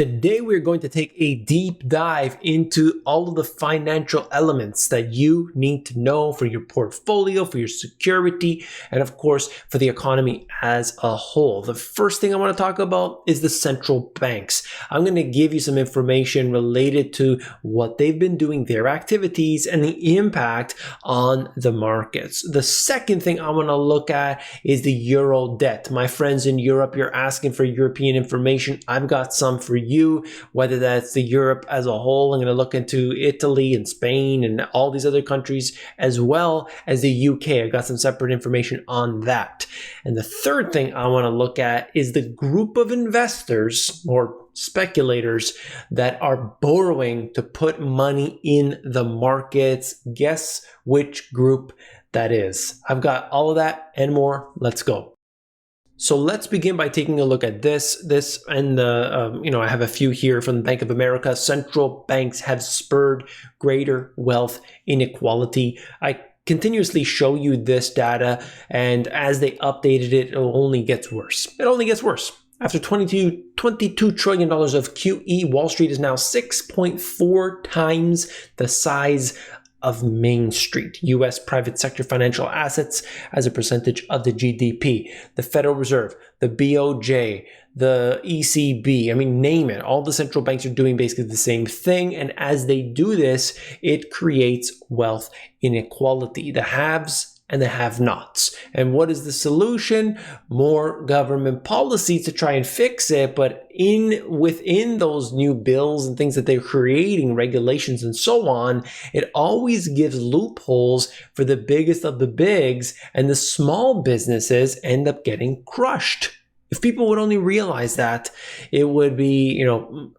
Today, we're going to take a deep dive into all of the financial elements that you need to know for your portfolio, for your security, and of course, for the economy as a whole. The first thing I want to talk about is the central banks. I'm going to give you some information related to what they've been doing, their activities, and the impact on the markets. The second thing I want to look at is the euro debt. My friends in Europe, you're asking for European information. I've got some for you, whether that's the Europe as a whole. I'm going to look into Italy and Spain and all these other countries, as well as the UK. I've got some separate information on that. And the third thing I want to look at is the group of investors or speculators that are borrowing to put money in the markets. Guess which group that is. I've got all of that and more. Let's go. So let's begin by taking a look at this and the, I have a few here from the Bank of America. Central banks have spurred greater wealth inequality. I continuously show you this data, and as they updated it, it only gets worse. It only gets worse. After $22 trillion of QE, Wall Street is now 6.4 times the size of Main Street. U.S. private sector financial assets as a percentage of the GDP. The Federal Reserve, the BOJ, the ECB, name it. All the central banks are doing basically the same thing. And as they do this, it creates wealth inequality. The haves and the have-nots. And what is the solution? More government policy to try and fix it, but within those new bills and things that they're creating, regulations and so on, it always gives loopholes for the biggest of the bigs, and the small businesses end up getting crushed. If people would only realize that, it would be,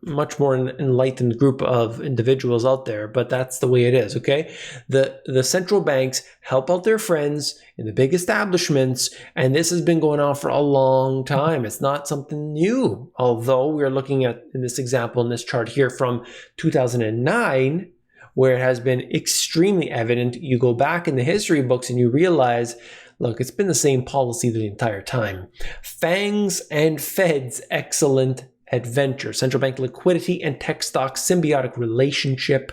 much more enlightened group of individuals out there, but that's the way it is, okay? The central banks help out their friends in the big establishments, and this has been going on for a long time. It's not something new, although we're looking at, in this example, in this chart here from 2009, where it has been extremely evident. You go back in the history books and you realize, look, it's been the same policy the entire time. FANGs and Fed's excellent adventure. Central bank liquidity and tech stocks symbiotic relationship.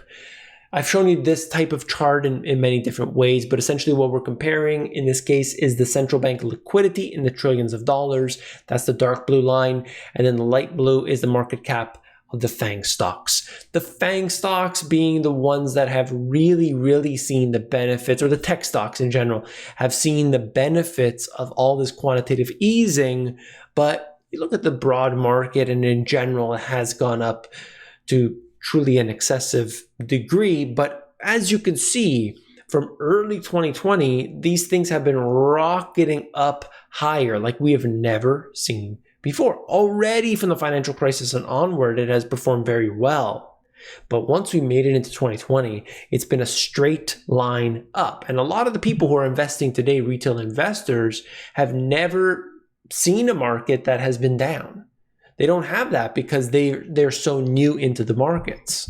I've shown you this type of chart in many different ways, but essentially what we're comparing in this case is the central bank liquidity in the trillions of dollars. That's the dark blue line. And then the light blue is the market cap of the FANG stocks. The FANG stocks being the ones that have really seen the benefits, or the tech stocks in general, have seen the benefits of all this quantitative easing. But you look at the broad market, and in general, it has gone up to truly an excessive degree. But as you can see, from early 2020, these things have been rocketing up higher like we have never seen before. Already from the financial crisis and onward, it has performed very well. But once we made it into 2020, it's been a straight line up. And a lot of the people who are investing today, retail investors, have never seen a market that has been down. They don't have that because they're so new into the markets.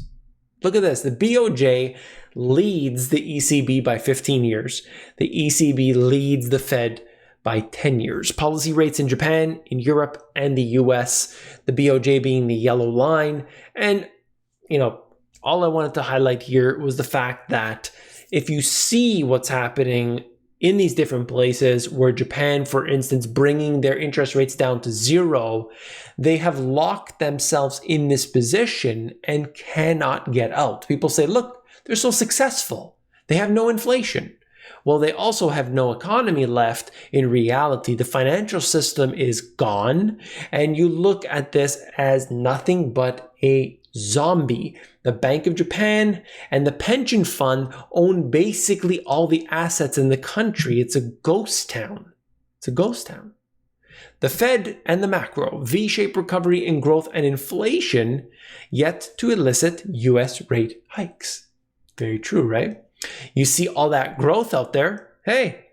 Look at this. The BOJ leads the ECB by 15 years. The ECB leads the Fed by 10 years. Policy rates in Japan, in Europe, and the US, the BOJ being the yellow line. And, all I wanted to highlight here was the fact that if you see what's happening in these different places, where Japan, for instance, bringing their interest rates down to zero, they have locked themselves in this position and cannot get out. People say, look, they're so successful. They have no inflation. Well, they also have no economy left. In reality, the financial system is gone, and you look at this as nothing but a zombie. The Bank of Japan and the pension fund own basically all the assets in the country. It's a ghost town. It's a ghost town. The Fed and the macro, V-shaped recovery in growth and inflation, yet to elicit US rate hikes. Very true, right? You see all that growth out there. Hey,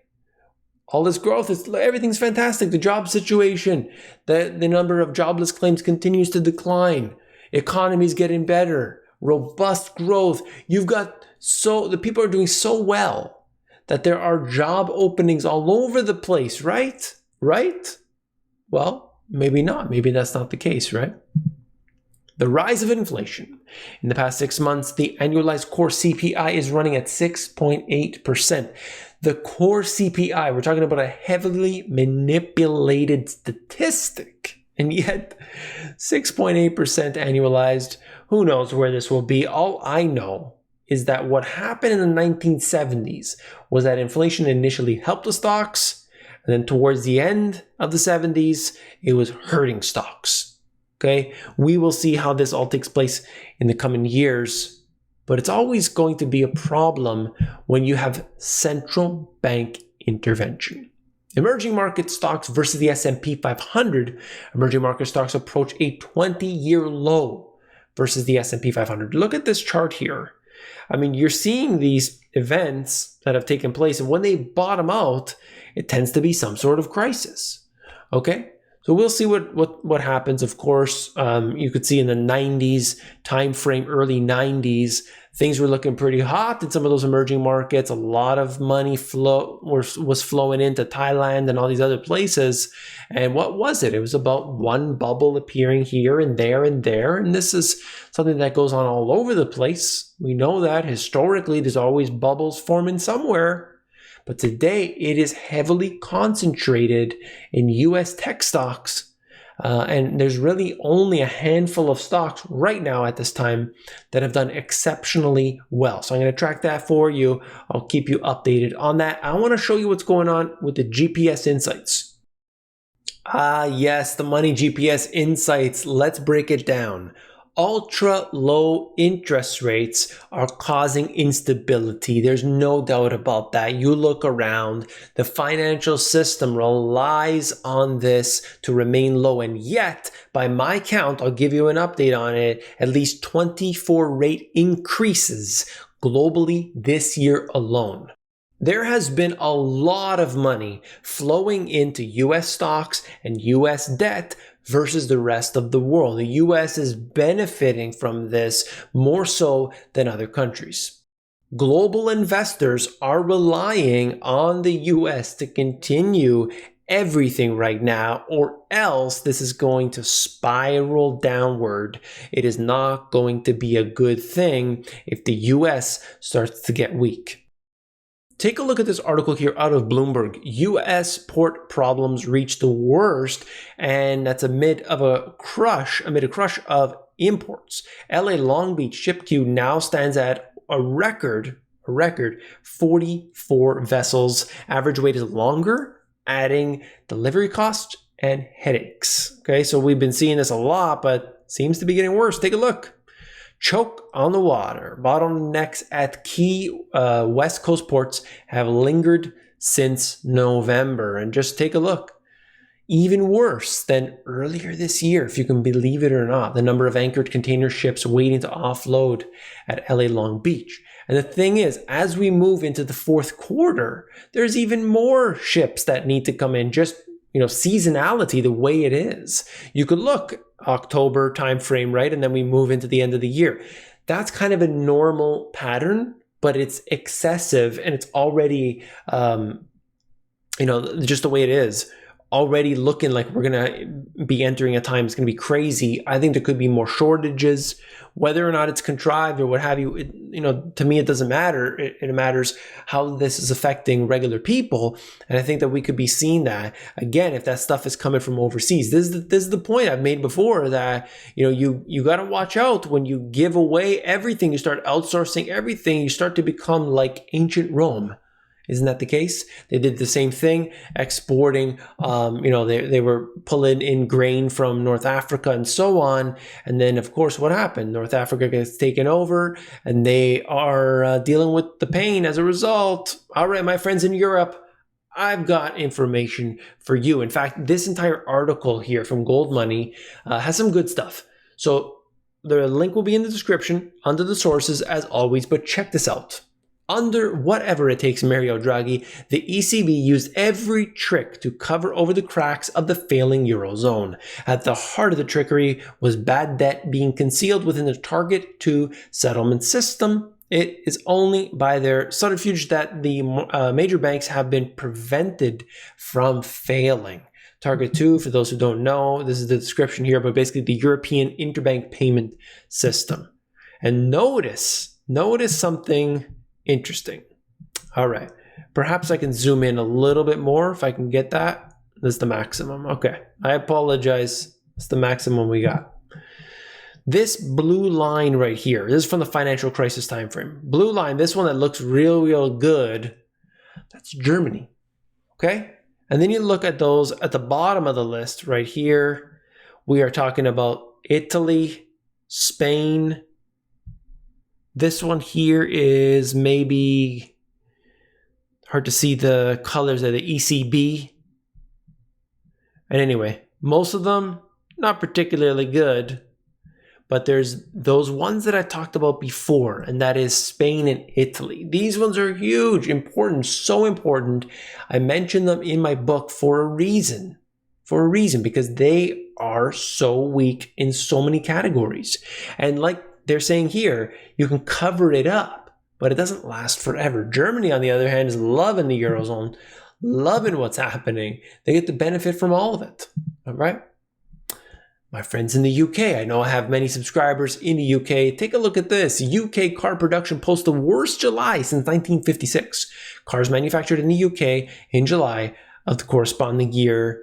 all this growth, everything's fantastic. The job situation, the number of jobless claims continues to decline. Economy's getting better. Robust growth. The people are doing so well that there are job openings all over the place, right? Right? Well, maybe not. Maybe that's not the case, right? The rise of inflation. In the past 6 months, the annualized core CPI is running at 6.8%. The core CPI, we're talking about a heavily manipulated statistic, and yet 6.8% annualized. Who knows where this will be? All I know is that what happened in the 1970s was that inflation initially helped the stocks, and then towards the end of the 70s, it was hurting stocks. Okay, we will see how this all takes place in the coming years, but it's always going to be a problem when you have central bank intervention. Emerging market stocks versus the S&P 500, emerging market stocks approach a 20-year low versus the S&P 500. Look at this chart here. I mean, you're seeing these events that have taken place, and when they bottom out, it tends to be some sort of crisis. Okay? So we'll see what happens. Of course, you could see in the 90s time frame, early 90s, things were looking pretty hot in some of those emerging markets. A lot of money was flowing into Thailand and all these other places. And what was it? It was about one bubble appearing here and there and there. And this is something that goes on all over the place. We know that historically there's always bubbles forming somewhere. But today, it is heavily concentrated in U.S. tech stocks. And there's really only a handful of stocks right now at this time that have done exceptionally well. So I'm going to track that for you. I'll keep you updated on that. I want to show you what's going on with the GPS Insights. Yes, the Money GPS Insights. Let's break it down. Ultra low interest rates are causing instability. There's no doubt about that. You look around, the financial system relies on this to remain low. And yet, by my count, I'll give you an update on it, at least 24 rate increases globally this year alone. There has been a lot of money flowing into U.S. stocks and U.S. debt versus the rest of the world. The U.S. is benefiting from this more so than other countries. Global investors are relying on the U.S. to continue everything right now, or else this is going to spiral downward. It is not going to be a good thing if the U.S. starts to get weak. Take a look at this article here out of Bloomberg. U.S. port problems reach the worst, and that's amid a crush of imports. LA Long Beach ship queue now stands at a record 44 vessels. Average wait is longer, adding delivery costs and headaches. Okay, so we've been seeing this a lot, but seems to be getting worse. Take a look. Choke on the water. Bottlenecks at key West Coast ports have lingered since November. And just take a look. Even worse than earlier this year, if you can believe it or not, the number of anchored container ships waiting to offload at LA Long Beach. And the thing is, as we move into the fourth quarter, there's even more ships that need to come in. Just, seasonality, the way it is. You could look October timeframe, right? And then we move into the end of the year. That's kind of a normal pattern, but it's excessive, and it's already, just the way it is. Already looking like we're going to be entering a time it's going to be crazy. I think there could be more shortages, whether or not it's contrived or what have you. To me, it doesn't matter. It matters how this is affecting regular people. And I think that we could be seeing that again, if that stuff is coming from overseas. This is the point I've made before, that, you got to watch out when you give away everything, you start outsourcing everything, you start to become like ancient Rome. Isn't that the case? They did the same thing, exporting, they were pulling in grain from North Africa and so on. And then, of course, what happened? North Africa gets taken over, and they are dealing with the pain as a result. All right, my friends in Europe, I've got information for you. In fact, this entire article here from Gold Money has some good stuff. So the link will be in the description under the sources as always, but check this out. Under whatever it takes Mario Draghi, the ECB used every trick to cover over the cracks of the failing Eurozone. At the heart of the trickery was bad debt being concealed within the Target 2 settlement system. It is only by their subterfuge that the major banks have been prevented from failing. Target 2, for those who don't know, this is the description here, but basically the European Interbank Payment System. And notice something interesting. All right, perhaps I can zoom in a little bit more if I can get that. This is the maximum. Okay, I apologize. It's the maximum we got. This blue line right here, this is from the financial crisis time frame. Blue line, this one that looks real good, that's Germany, okay? And then you look at those at the bottom of the list right here. We are talking about Italy, Spain. This one here is maybe hard to see the colors of the ECB. And anyway, most of them not particularly good. But there's those ones that I talked about before, and that is Spain and Italy. These ones are huge, important, so important. I mentioned them in my book for a reason, because they are so weak in so many categories. And like they're saying here, you can cover it up, but it doesn't last forever. Germany, on the other hand, is loving the Eurozone, loving what's happening. They get the benefit from all of it, all right? My friends in the UK, I know I have many subscribers in the UK. Take a look at this. UK car production posts the worst July since 1956. Cars manufactured in the UK in July of the corresponding year.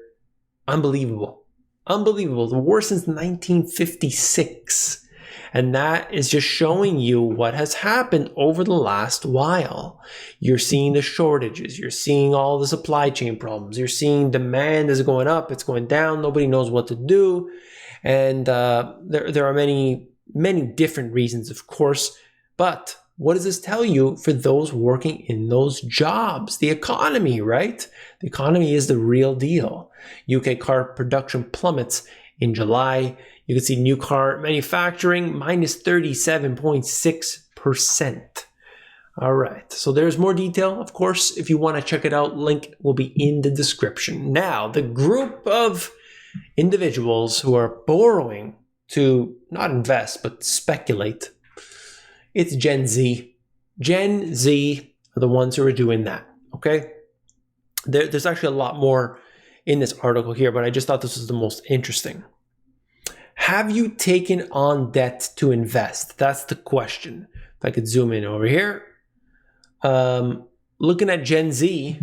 Unbelievable. Unbelievable. The worst since 1956. And that is just showing you what has happened over the last while. You're seeing the shortages. You're seeing all the supply chain problems. You're seeing demand is going up. It's going down. Nobody knows what to do. And there are many different reasons, of course. But what does this tell you for those working in those jobs? The economy, right? The economy is the real deal. UK car production plummets in July. You can see new car manufacturing minus 37.6%. All right, so there's more detail, of course. If you want to check it out, link will be in the description. Now, the group of individuals who are borrowing to not invest, but speculate, it's Gen Z. Gen Z are the ones who are doing that, okay? There's actually a lot more in this article here, but I just thought this was the most interesting. Have you taken on debt to invest? That's the question. If I could zoom in over here. Looking at Gen Z,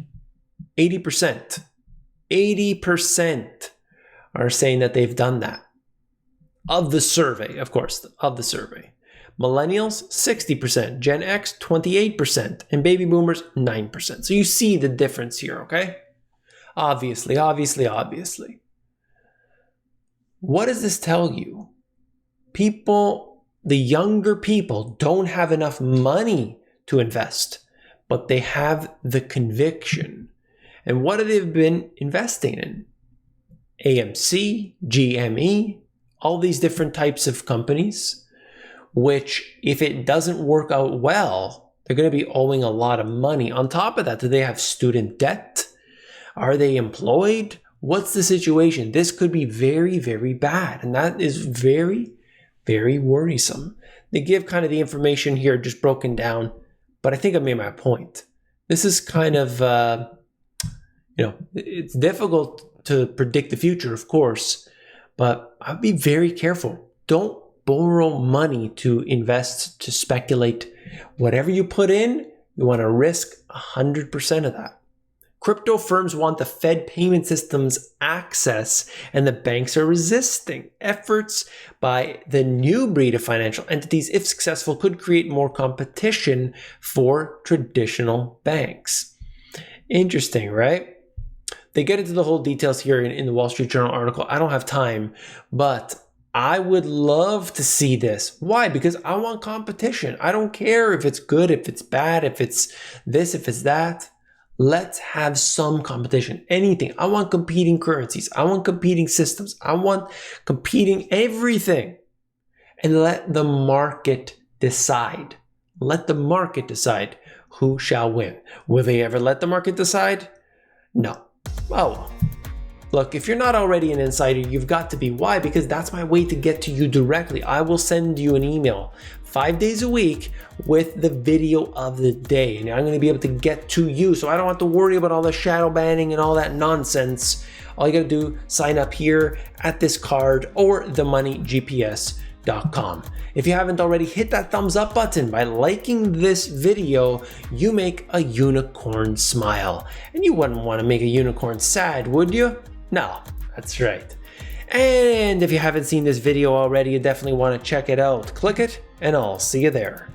80%. 80% are saying that they've done that. Of the survey, of course, of the survey. Millennials, 60%. Gen X, 28%. And baby boomers, 9%. So you see the difference here, okay? Obviously. What does this tell you? People, the younger people, don't have enough money to invest, but they have the conviction. And what have they been investing in? AMC, GME, all these different types of companies, which if it doesn't work out well, they're going to be owing a lot of money. On top of that, do they have student debt? Are they employed? What's the situation? This could be very, very bad. And that is very, very worrisome. They give kind of the information here just broken down, but I think I made my point. This is kind of, it's difficult to predict the future, of course, but I'd be very careful. Don't borrow money to invest, to speculate. Whatever you put in, you want to risk 100% of that. Crypto firms want the Fed payment system's access, and the banks are resisting. Efforts by the new breed of financial entities, if successful, could create more competition for traditional banks. Interesting, right? They get into the whole details here in the Wall Street Journal article. I don't have time, but I would love to see this. Why? Because I want competition. I don't care if it's good, if it's bad, if it's this, if it's that. Let's have some competition. Anything. I want competing currencies. I want competing systems. I want competing everything. And let the market decide. Let the market decide who shall win. Will they ever let the market decide? No. Oh, well. Look, if you're not already an insider, you've got to be. Why? Because that's my way to get to you directly. I will send you an email 5 days a week with the video of the day. And I'm going to be able to get to you, so I don't have to worry about all the shadow banning and all that nonsense. all you gotta do, sign up here at this card or themoneygps.com. If you haven't already, hit that thumbs up button. By liking this video, you make a unicorn smile. And you wouldn't want to make a unicorn sad, would you? No, that's right. And if you haven't seen this video already, you definitely want to check it out. Click it, and I'll see you there.